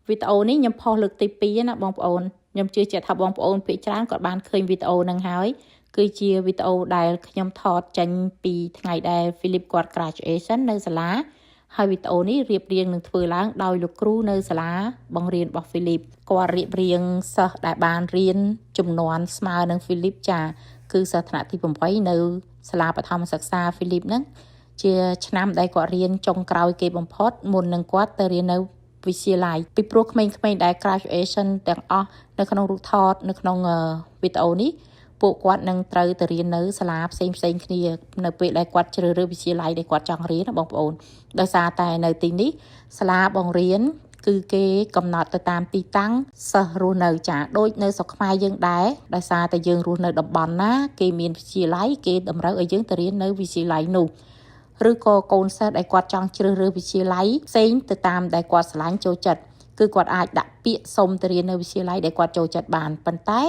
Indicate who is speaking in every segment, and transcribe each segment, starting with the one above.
Speaker 1: វីដេអូនេះខ្ញុំផុសលើកទី2ណាបងប្អូនខ្ញុំជឿជាក់ថាបងប្អូនភាគច្រើនក៏បានឃើញវីដេអូហ្នឹងហើយគឺជាវីដេអូដែលខ្ញុំថតចេញពីថ្ងៃដែល Philip គាត់ graduation នៅសាលាហើយវីដេអូនេះរៀបរៀងនឹងធ្វើឡើងដោយលោកគ្រូនៅសាលាបង្រៀនរបស់ Philip គាត់រៀបរៀងសិស្សដែលបានរៀនចំនួនស្មើនឹង Philip ចាគឺសិស្សថ្នាក់ទី8នៅសាលាបឋមសិក្សា Philip ហ្នឹងជាឆ្នាំដែលគាត់រៀនចុងក្រោយគេបំផុតមុននឹងគាត់ទៅរៀននៅវិទ្យាល័យពីព្រោះក្មេងៗដែល graduation ទាំងអស់នៅក្នុងរូបថតនៅក្នុងវីដេអូនេះពួកគាត់នឹងត្រូវទៅរៀននៅសាលាផ្សេងគ្នានៅពេលដែលគាត់ជ្រើសរើសវិទ្យាល័យដែលគាត់ចង់រៀនណាបងប្អូនដោយសារតែនៅទីនេះសាលាបង្រៀនគឺគេកំណត់ទៅតាមទីតាំងសិស្សរស់នៅចាដូចនៅស្រុកខ្មែរយើងដែរដោយសារតែយើងរស់នៅតំបន់ណាគេមានវិទ្យាល័យគេតម្រូវឲ្យយើងទៅរៀននៅវិទ្យាល័យនោះឬក៏កូនសិស្សដែលគាត់ចង់ជ្រើសរើសវិទ្យាល័យផ្សេងទៅតាមដែលគាត់ស្រឡាញ់ចូលចិត្តគឺគាត់អាចដាក់ពាក្យសុំទៅរៀននៅវិទ្យាល័យដែលគាត់ចូលចិត្តបានប៉ុន្តែ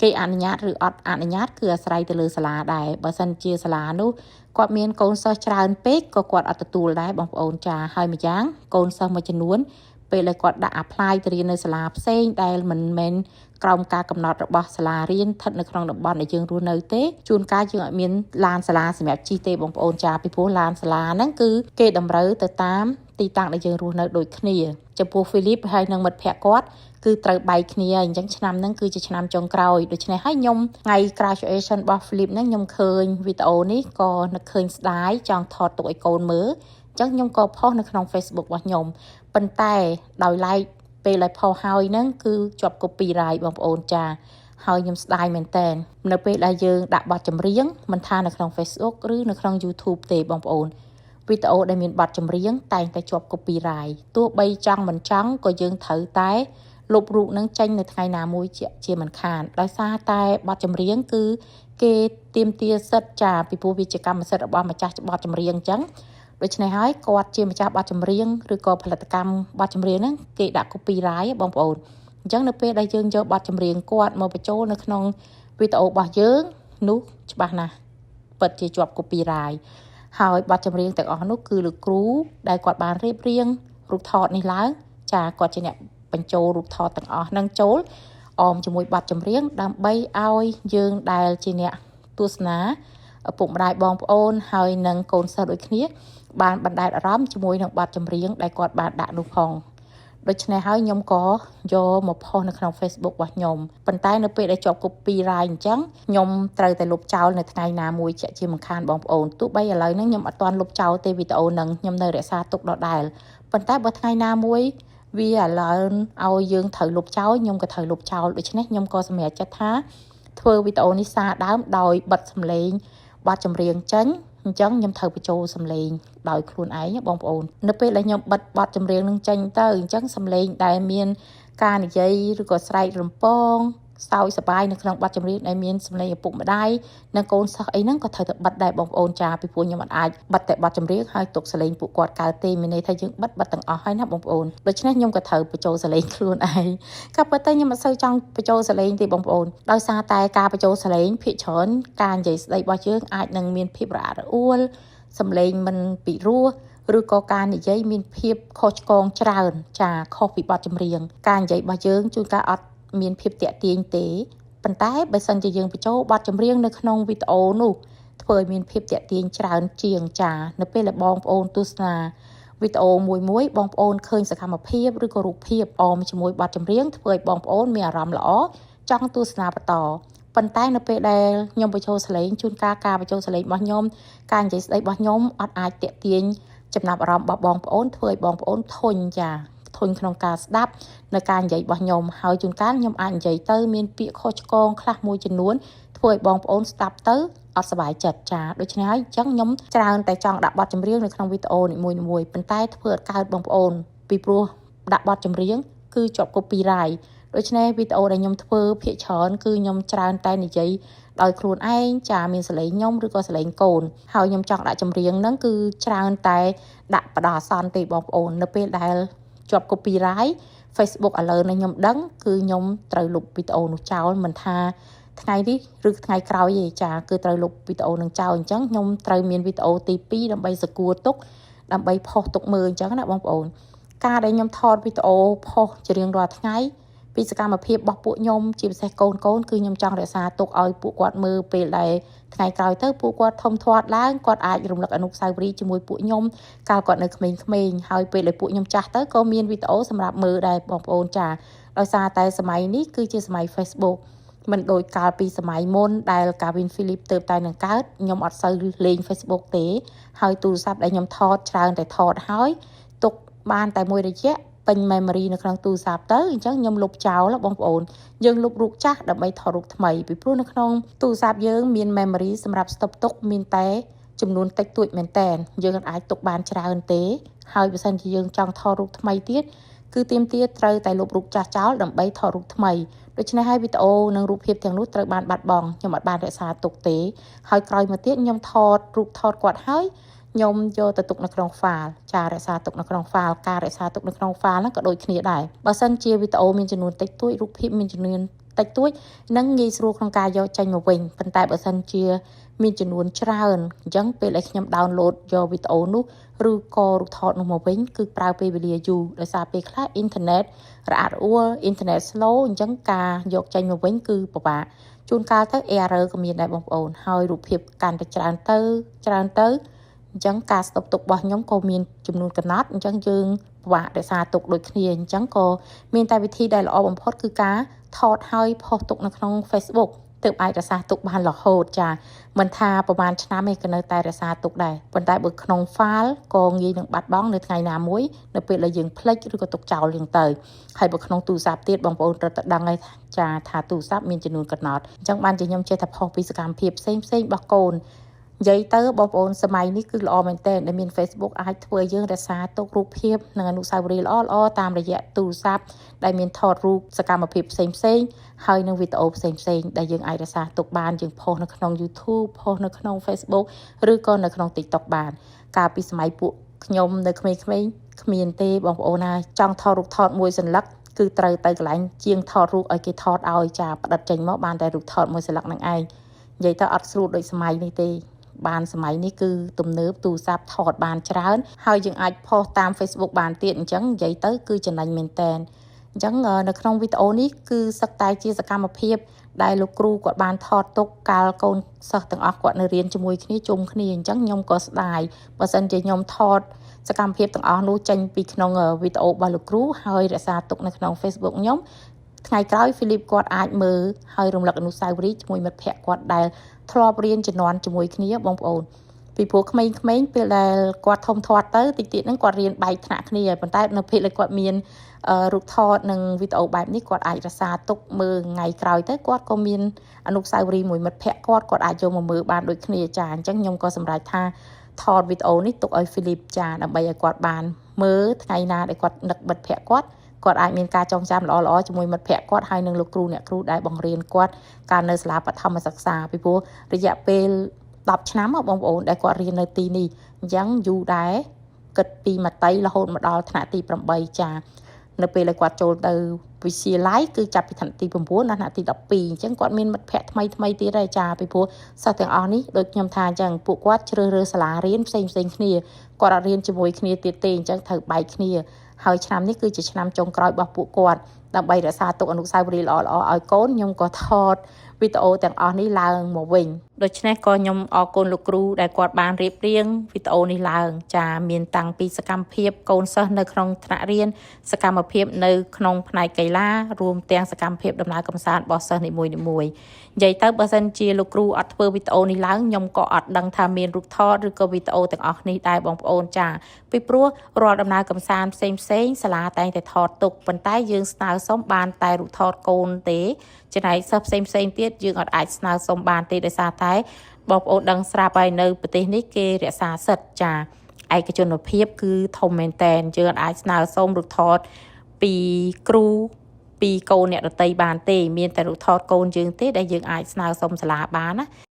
Speaker 1: គេអនុញ្ញាតឬអត់អនុញ្ញាតគឺអាស្រ័យទៅលើសាលាដែរបើសិនជាសាលានោះគាត់មានកូនសិស្សច្រើនពេកក៏គាត់អត់ទទួលដែរបងប្អូនចាហើយម្យ៉ាងកូនសិស្សមួយចំនួនពេលដែលគាត់ដាក់ apply ទៅរៀននៅសាលាផ្សេងដែលមិនមែនក្រោមការកំណត់របស់សាលារៀនស្ថិតនៅក្នុងតំបន់ដែលយើងរស់នៅទេជួនកាលយើងអត់មានឡានសាលាសម្រាប់ជិះទេបងប្អូនចាពីព្រោះឡានសាលាហ្នឹងគឺគេតម្រូវទៅតាមទីតាំងដែលយើងរស់នៅដូចគ្នាចំពោះ Philip ហើយនិងមិត្តភ័ក្តិគាត់គឺត្រូវបែកគ្នាអញ្ចឹងឆ្នាំហ្នឹងគឺជាឆ្នាំចុងក្រោយដូច្នេះហើយខ្ញុំថ្ងៃ graduation របស់ Philip ហ្នឹងខ្ញុំឃើញវីដេអូនេះក៏នឹកឃើញស្ដាយចង់ថតទុកឲ្យកូនមើលអញ្ចឹងខ្ញុំក៏ផុសនៅក្នុង Facebook របស់ខ្ញុំប៉ុន្តែដោយ like ពេលដែលផុសហើយហ្នឹងគឺជាប់ copyright បងប្អូនចាហើយខ្ញុំស្ដាយមែនតើនៅពេលដែលយើងដាក់បទចម្រៀងមិនថានៅក្នុង Facebook ឬនៅក្នុង YouTube ទេបងប្អូនវីដេអូដែលមានបទចម្រៀងតែងតែជាប់ copyright ទោះបីចង់មិនចង់ក៏យើងត្រូវតែលុបរូបនឹងចេញនៅថ្ងៃណាមួយជាមិនខានដោយសារតែបទចម្រៀងគឺគេទាមទារសិទ្ធិចាពីព្រោះវាជាកម្មសិទ្ធិរបស់ម្ចាស់បទចម្រៀងអញ្ចឹងដូច្នេះហើយគាត់ជាម្ចាស់បទចម្រៀងឬក៏ផលិតកម្មបទចម្រៀងហ្នឹងគេដាក់ copyright បងប្អូនអញ្ចឹងនៅពេលដែលយើងយកបទចម្រៀងគាត់មកបញ្ចូលនៅក្នុងវីដេអូរបស់យើងនោះច្បាស់ណាស់ពិតជាជាប់ copyright ហើយបទចម្រៀងទាំងអស់នោះគឺលោកគ្រូដែលគាត់បានរៀបរៀងរូបថតនេះឡើងចាគាត់ជាអ្នកបញ្ចូលរូបថតទាំងអស់ហ្នឹងចូលអមជាមួយបទចម្រៀងដើម្បីឲ្យយើងដែលជាអ្នកទស្សនាឪពុកម្ដាយបងប្អូនហើយនិងកូនសិស្សដូចគ្នាបានបណ្ដែតអារម្មណ៍ជាមួយនឹងបទចម្រៀងដែលគាត់បានដាក់នោះផងដូច្នេះហើយខ្ញុំក៏យកមកផុសនៅក្នុង Facebook របស់ខ្ញុំប៉ុន្តែនៅពេលដែលជាប់ copyright អញ្ចឹងខ្ញុំត្រូវតែលុបចោលនៅថ្ងៃណាមួយជាមិនខានបងប្អូនទោះបីឥឡូវហ្នឹងខ្ញុំអត់ទាន់លុបចោលទេវីដេអូហ្នឹងខ្ញុំនៅរក្សាទុកដដែលប៉ុន្តែបើថ្ងៃណាមួយវាឥឡូវឲ្យយើងត្រូវលុបចោលខ្ញុំក៏ត្រូវលុបចោលដូច្នេះខ្ញុំក៏សម្រេចចិត្តថាធ្វើវីដេអូនេះសារដើមដោយបិទសំឡេងបទចម្រៀងចេញអញ្ចឹងខ្ញុំត្រូវបញ្ចូលសំឡេងដោយខ្លួនឯងបងប្អូននៅពេលដែលខ្ញុំបិទបទចម្រៀងនឹងចេញទៅអញ្ចឹងសំឡេងដែលមានការនិយាយឬក៏ស្រែករំពងសើចសប្បាយនៅក្នុងបទចម្រៀងដែលមានសំឡេងឪពុកម្ដាយនិងកូនសិស្សអីហ្នឹងក៏ត្រូវតែបិទដែរបងប្អូនចាពីព្រោះខ្ញុំអាចបិទតែបទចម្រៀងហើយទុកសំឡេងពួកគាត់កើតទេមានន័យថាយើងបិទទាំងអស់ហើយណាបងប្អូនដូច្នេះខ្ញុំក៏ត្រូវបញ្ចូលសំឡេងខ្លួនឯងក៏ប៉ុន្តែខ្ញុំមិនសូវចង់បញ្ចូលសំឡេងទេបងប្អូនដោយសារតែការបញ្ចូលសំឡេងភាគច្រើនការនិយាយស្ដីរបស់យើងអាចនឹងមានភាពរអាក់រអួលសំឡេងមិនពិរោះឬក៏ការនិយាយមានភាពខុសឆ្គងច្រើនចាខុសពីបទចម្រៀងការនិយាយរបស់យើងជួនកាលអត់មានភាពតាក់ទាញទេប៉ុន្តែបើសិនជាយើងបញ្ចូលបទចម្រៀងនៅក្នុងវីដេអូនោះធ្វើឲ្យមានភាពតាក់ទាញច្រើនជាងចានៅពេលដែលបងប្អូនទស្សនាវីដេអូមួយបងប្អូនឃើញសកម្មភាពឬក៏រូបភាពអមជាមួយបទចម្រៀងធ្វើឲ្យបងប្អូនមានអារម្មណ៍ល្អចង់ទស្សនាបន្តប៉ុន្តែនៅពេលដែលខ្ញុំបញ្ចូលសលេងជួនកាលការបញ្ចូលសលេងរបស់ខ្ញុំការនិយាយស្ដីរបស់ខ្ញុំអត់អាចតាក់ទាញចំណាប់អារម្មណ៍របស់បងប្អូនធ្វើឲ្យបងប្អូនធុញចាធុញក្នុងការស្ដាប់នៅការនិយាយរបស់ខ្ញុំហើយជួនកាលខ្ញុំអាចនិយាយទៅមានពាក្យខុសឆ្គងខ្លះមួយចំនួនធ្វើឲ្យបងប្អូនស្ដាប់ទៅអត់សប្បាយចិត្តចាដូច្នេះហើយអញ្ចឹងខ្ញុំច្រើនតែចង់ដាក់បទចម្រៀងនៅក្នុងវីដេអូនីមួយៗប៉ុន្តែធ្វើអត់កើតបងប្អូនពីព្រោះដាក់បទចម្រៀងគឺជាប់ copyright ដូច្នេះវីដេអូដែលខ្ញុំធ្វើភាគច្រើនគឺខ្ញុំច្រើនតែនិយាយដោយខ្លួនឯងចាមានសលេងខ្ញុំឬក៏សលេងកូនហើយខ្ញុំចង់ដាក់ចម្រៀងហ្នឹងគឺច្រើនតែដាក់បដោះអាសន្នទេបងប្អូននៅពេលដែលជាប់ copyright Facebook ឥឡូវនេះខ្ញុំដឹងគឺខ្ញុំត្រូវលុបវីដេអូនោះចោលមិនថាថ្ងៃនេះឬថ្ងៃក្រោយទេចាគឺត្រូវលុបវីដេអូនឹងចោលអញ្ចឹងខ្ញុំត្រូវមានវីដេអូទី2ដើម្បីសគួរទុកដើម្បីផុសទុកមើលអញ្ចឹងណាបងប្អូន ការដែលខ្ញុំថតវីដេអូផុសជារៀងរាល់ថ្ងៃពីសកម្មភាពរបស់ពួកខ្ញុំជាពិសេសកូនគឺខ្ញុំចង់រក្សាទុកឲ្យពួកគាត់មើលពេលដែលថ្ងៃក្រោយទៅពួកគាត់ធំធាត់ឡើងគាត់អាចរំលឹកអនុស្សាវរីយ៍ជាមួយពួកខ្ញុំកាលគាត់នៅក្មេងៗហើយពេលដែលពួកខ្ញុំចាស់ទៅក៏មានវីដេអូសម្រាប់មើលដែរបងប្អូនចាដោយសារតែសម័យនេះគឺជាសម័យ Facebook មិនដូចកាលពីសម័យមុនដែល Gavin Philip ទើបតែនឹងកើតខ្ញុំអត់សូវលេង Facebook ទេហើយទូរស័ព្ទដែលខ្ញុំថតច្រើនតែថតហើយទុកបានតែមួយរយៈពេញ memory នៅក្នុងទូរស័ព្ទទៅអញ្ចឹងខ្ញុំលុបចោលបងប្អូនយើងលុបរូបចាស់ដើម្បីថតរូបថ្មីពីព្រោះនៅក្នុងទូរស័ព្ទយើងមាន memory សម្រាប់ស្តុបទុកមានតែចំនួនតិចតួចមែនតែនយើងអាចទុកបានច្រើនទេហើយបើសិនជាយើងចង់ថតរូបថ្មីទៀតគឺទាមទារត្រូវតែលុបរូបចាស់ចោលដើម្បីថតរូបថ្មីដូច្នេះហើយវីដេអូនិងរូបភាពទាំងនោះត្រូវបានបាត់បង់ខ្ញុំអត់បានរក្សាទុកទេហើយក្រោយមកទៀតខ្ញុំថតរូបថតគាត់ហើយខ្ញុំយកទៅទុកនៅក្នុង file ចារក្សាទុកនៅក្នុង file ការរក្សាទុកនៅក្នុង file ហ្នឹងក៏ដូចគ្នាដែរបើសិនជាវីដេអូមានចំនួនតិចតួចរូបភាពមានចំនួនតិចតួចនឹងងាយស្រួលក្នុងការយកចេញមកវិញប៉ុន្តែបើសិនជាមានចំនួនច្រើនអញ្ចឹងពេលដែលខ្ញុំ download យកវីដេអូនោះឬក៏រូបថតនោះមកវិញគឺប្រើពេលវេលាយូរដោយសារពេលខ្លះអ៊ីនធឺណិតរអាក់រអួលអ៊ីនធឺណិត slow អញ្ចឹងការយកចេញមកវិញគឺពិបាកជួនកាលទៅ error ក៏មានដែរបងប្អូនហើយរូបភាពកាន់តែច្រើនទៅអញ្ចឹងការស្តុបទុករបស់ខ្ញុំក៏មានចំនួនកំណត់អញ្ចឹងយើងពិបាករក្សាទុកដូចគ្នាអញ្ចឹងក៏មានតែវិធីដែលល្អបំផុតគឺការថតហើយផុសទុកនៅក្នុង Facebook ទើបអាចរក្សាទុកបានរហូតចាមិនថាប្រហែលឆ្នាំឯងក៏នៅតែរក្សាទុកដែរប៉ុន្តែបើក្នុង file ក៏ងាយនឹងបាត់បង់នៅថ្ងៃណាមួយនៅពេលដែលយើងភ្លេចឬក៏ទុកចោលយ៉ាងទៅហើយបើក្នុងទូរស័ព្ទទៀតបងប្អូនត្រូវតែដឹងហើយចាថាទូរស័ព្ទមានចំនួនកំណត់អញ្ចឹងបានជាខ្ញុំចេះតែផុសពីសកម្មភាពផ្សេងរបស់កូននិយាយទៅបងប្អូនសម័យនេះគឺល្អមែនទែនដែលមាន Facebook អាចធ្វើឲ្យយើងរក្សាទុករូបភាពនិងអនុស្សាវរីយ៍ល្អៗតាមរយៈទូរស័ព្ទដែលមានថតរូបសកម្មភាពផ្សេងហើយនឹងវីដេអូផ្សេងដែលយើងអាចរក្សាទុកបានយើងផុសនៅក្នុង YouTube ផុសនៅក្នុង Facebook ឬក៏នៅក្នុង TikTok បានកាលពីសម័យពួកខ្ញុំនៅក្មេងៗគ្មានទេបងប្អូនណាចង់ថតរូបថតមួយសន្លឹកគឺត្រូវទៅកន្លែងជាងថតរូបឲ្យគេថតឲ្យចាផ្ដិតចេញមកបានតែរូបថតមួយសន្លឹកនឹងឯងនិយាយទៅអត់ស្រួលដូចសម័យនេះទេបានសម័យនេះគឺទំនើបទូរស័ព្ទថតបានច្រើនហើយយើងអាចផុសតាម Facebook បានទៀតអញ្ចឹងនិយាយទៅគឺចំណេញមែនតែនអញ្ចឹងនៅក្នុងវីដេអូនេះគឺសឹកតែជាសកម្មភាពដែលលោកគ្រូគាត់បានថតទុកកាលកូនសិស្សទាំងអស់គាត់នៅរៀនជាមួយគ្នាជុំគ្នាអញ្ចឹងខ្ញុំក៏ស្ដាយបើសិនជាខ្ញុំថតសកម្មភាពទាំងអស់នោះចេញពីក្នុងវីដេអូរបស់លោកគ្រូហើយរក្សាទុកនៅក្នុង Facebook ខ្ញុំថ្ងៃក្រោយ Philip គាត់អាចមើលហើយរំលឹកអនុស្សាវរីយ៍ជាមួយមិត្តភ័ក្តិគាត់ដែលធ្លាប់រៀនជំនាន់ជាមួយគ្នាបងប្អូនពីព្រោះក្មេងៗពេលដែលគាត់ធំធាត់ទៅតិចទៀតហ្នឹងគាត់រៀនបែកថ្នាក់គ្នាប៉ុន្តែនៅពេលដែលគាត់មានរូបថតនិងវីដេអូបែបនេះគាត់អាចរក្សាទុកមើលថ្ងៃក្រោយទៅគាត់ក៏មានអនុស្សាវរីយ៍មួយមិត្តភ័ក្តិគាត់អាចយកមកមើលបានដូចគ្នាចាអញ្ចឹងខ្ញុំក៏សម្រេចថាថតវីដេអូនេះទុកឲ្យ Philip ចាដើម្បីឲ្យគាត់បានមើលថ្ងៃណាដែលគាត់នឹកមិត្តភ័ក្តិគាត់អាចមានការចងចាំល្អៗជាមួយមិត្តភ័ក្តិគាត់ហើយនឹងលោកគ្រូអ្នកគ្រូដែលបង្រៀនគាត់កាលនៅសាលាបឋមសិក្សាពីព្រោះរយៈពេល10ឆ្នាំបងប្អូនដែលគាត់រៀននៅទីនេះអញ្ចឹងយូរដែរគិតពីមត្តេយ្យរហូតមកដល់ថ្នាក់ទី8ចានៅពេលដែលគាត់ចូលទៅវិទ្យាល័យគឺចាប់ពីថ្នាក់ទី9ដល់ថ្នាក់ទី12អញ្ចឹងគាត់មានមិត្តភ័ក្តិថ្មីទៀតហើយចាពីព្រោះសិស្សទាំងអស់នេះដូចខ្ញុំថាអញ្ចឹងពួកគាត់ជ្រើសរើសសាលារៀនផ្សេងគ្នាគាត់អត់រៀនជាមួយគ្នាទៀតទេអញ្ចឹងត្រូវបែកគ្នាហើយឆ្នាំនេះគឺជាឆ្នាំចុងក្រោយរបស់ពួកគាត់ដើម្បីរក្សាទុកអនុស្សាវរីយ៍ល្អៗឲ្យកូនខ្ញុំក៏ថតវីដេអូទាំងអស់នេះឡើងមកវិញដូច្នេះក៏ខ្ញុំអរគុណលោកគ្រូដែលគាត់បានរៀបរៀងវីដេអូនេះឡើងចាមានតាំងពីសកម្មភាពកូនសិស្សនៅក្នុងថ្នាក់រៀនសកម្មភាពនៅក្នុងផ្នែកកីឡារួមទាំងសកម្មភាពដំណើរកម្សាន្តរបស់សិស្សនីមួយៗនិយាយទៅបើសិនជាលោកគ្រូអត់ធ្វើវីដេអូនេះឡើងខ្ញុំក៏អត់ដឹងថាមានរូបថតឬក៏វីដេអូទាំងអស់នេះដែរបងប្អូនចាពីព្រោះរាល់ដំណើរកម្សាន្តផ្សេងសាលាតែងតែថតទុកប៉ុន្តែយើងស្នើសុំបានតែរូបថតកូនទេចំណែកសិស្សផ្សេងទៀតយើងអត់អាចស្នើសុំបានទេដោយសារតែបងប្អូនដឹងស្រាប់ហើយនៅប្រទេសនេះគេរក្សាសិទ្ធិចាឯកជនភាពគឺធំមែនតែនយើងអាចស្នើសុំរូបថតពីគ្រូពីកូនអ្នកដទៃបានទេមានតែរូបថតកូនយើងទេដែលយើងអាចស្នើសុំសាលាបានណា